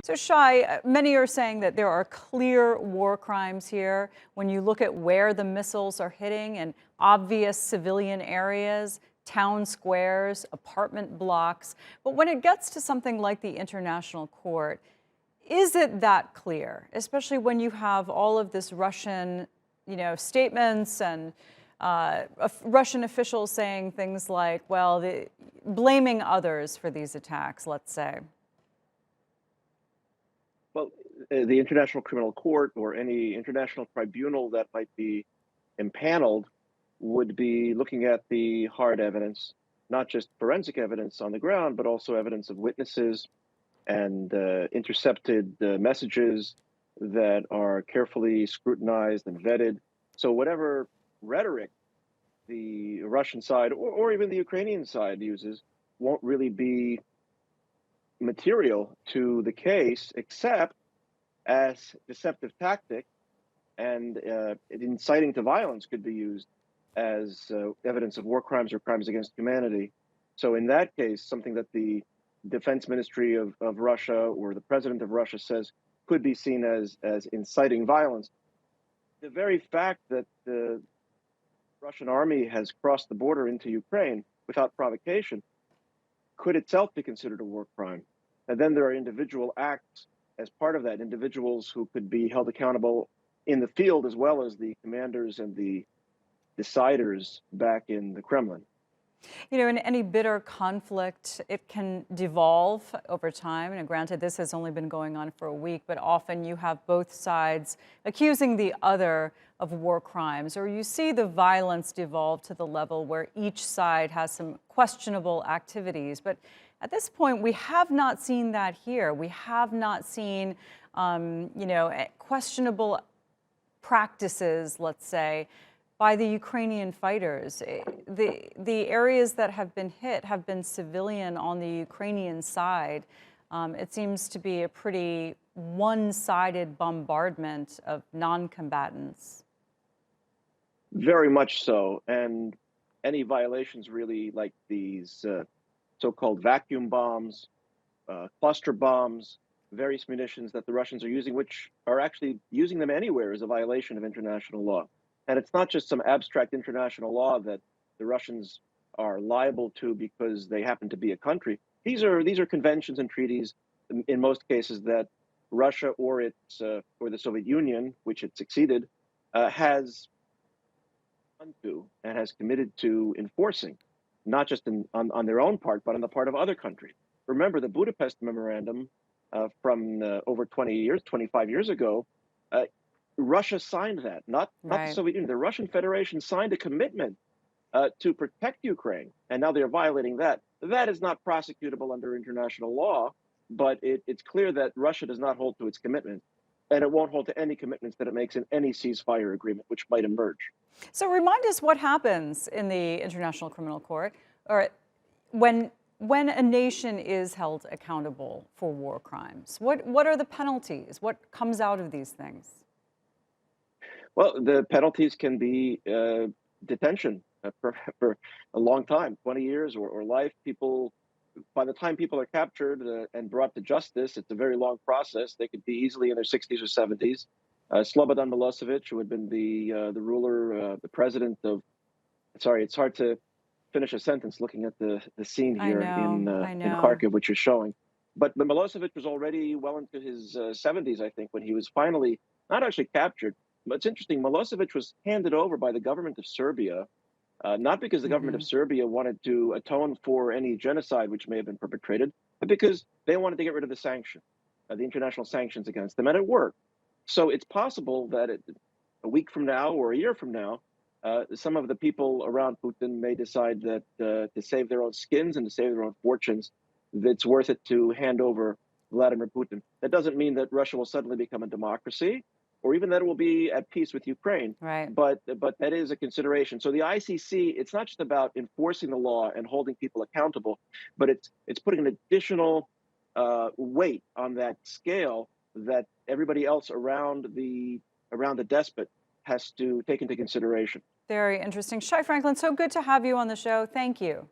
So, Shai, many are saying that there are clear war crimes here when you look at where the missiles are hitting in obvious civilian areas, town squares, apartment blocks. But when it gets to something like the International Court, is it that clear, especially when you have all of this Russian, statements and Russian officials saying things like, well, blaming others for these attacks, let's say? Well, the International Criminal Court or any international tribunal that might be impaneled would be looking at the hard evidence, not just forensic evidence on the ground, but also evidence of witnesses and intercepted messages that are carefully scrutinized and vetted. So, whatever rhetoric the Russian side or even the Ukrainian side uses won't really be material to the case, except as deceptive tactic, and inciting to violence could be used as evidence of war crimes or crimes against humanity. So in that case, something that the defense ministry of Russia or the president of Russia says could be seen as inciting violence. The very fact that the Russian army has crossed the border into Ukraine without provocation could itself be considered a war crime. And then there are individual acts as part of that, individuals who could be held accountable in the field as well as the commanders and the deciders back in the Kremlin. In any bitter conflict, it can devolve over time. And granted, this has only been going on for a week, but often you have both sides accusing the other of war crimes, or you see the violence devolve to the level where each side has some questionable activities. But at this point, we have not seen that here. We have not seen, questionable practices, let's say, by the Ukrainian fighters. The areas that have been hit have been civilian on the Ukrainian side. It seems to be a pretty one-sided bombardment of non-combatants. Very much so. And any violations really like these so-called vacuum bombs, cluster bombs, various munitions that the Russians are using, which are actually using them anywhere, is a violation of international law. And it's not just some abstract international law that the Russians are liable to because they happen to be a country. These are conventions and treaties, in most cases, that Russia or or the Soviet Union, which it succeeded, has to and has committed to enforcing, not just on their own part, but on the part of other countries. Remember, the Budapest Memorandum from over 20 years, 25 years ago, Russia signed that, not the Right. Soviet Union. The Russian Federation signed a commitment to protect Ukraine, and now they're violating that. That is not prosecutable under international law, but it's clear that Russia does not hold to its commitment, and it won't hold to any commitments that it makes in any ceasefire agreement, which might emerge. So remind us what happens in the International Criminal Court, or when a nation is held accountable for war crimes. What are the penalties? What comes out of these things? Well, the penalties can be detention for a long time, 20 years or life. By the time people are captured and brought to justice, it's a very long process. They could be easily in their 60s or 70s. Slobodan Milosevic, who had been the ruler, the president of, sorry, it's hard to finish a sentence looking at the scene I here know, I in know. Kharkiv, which you're showing. But Milosevic was already well into his 70s, I think, when he was finally not actually captured. But it's interesting, Milosevic was handed over by the government of Serbia, not because the government of Hmm. Serbia wanted to atone for any genocide which may have been perpetrated, but because they wanted to get rid of the sanction, the international sanctions against them, and it worked. So it's possible that a week from now or a year from now, some of the people around Putin may decide that to save their own skins and to save their own fortunes, it's worth it to hand over Vladimir Putin. That doesn't mean that Russia will suddenly become a democracy, or even that it will be at peace with Ukraine. Right. But that is a consideration. So the ICC, it's not just about enforcing the law and holding people accountable, but it's putting an additional weight on that scale that everybody else around the despot has to take into consideration. Very interesting. Shai Franklin, so good to have you on the show. Thank you.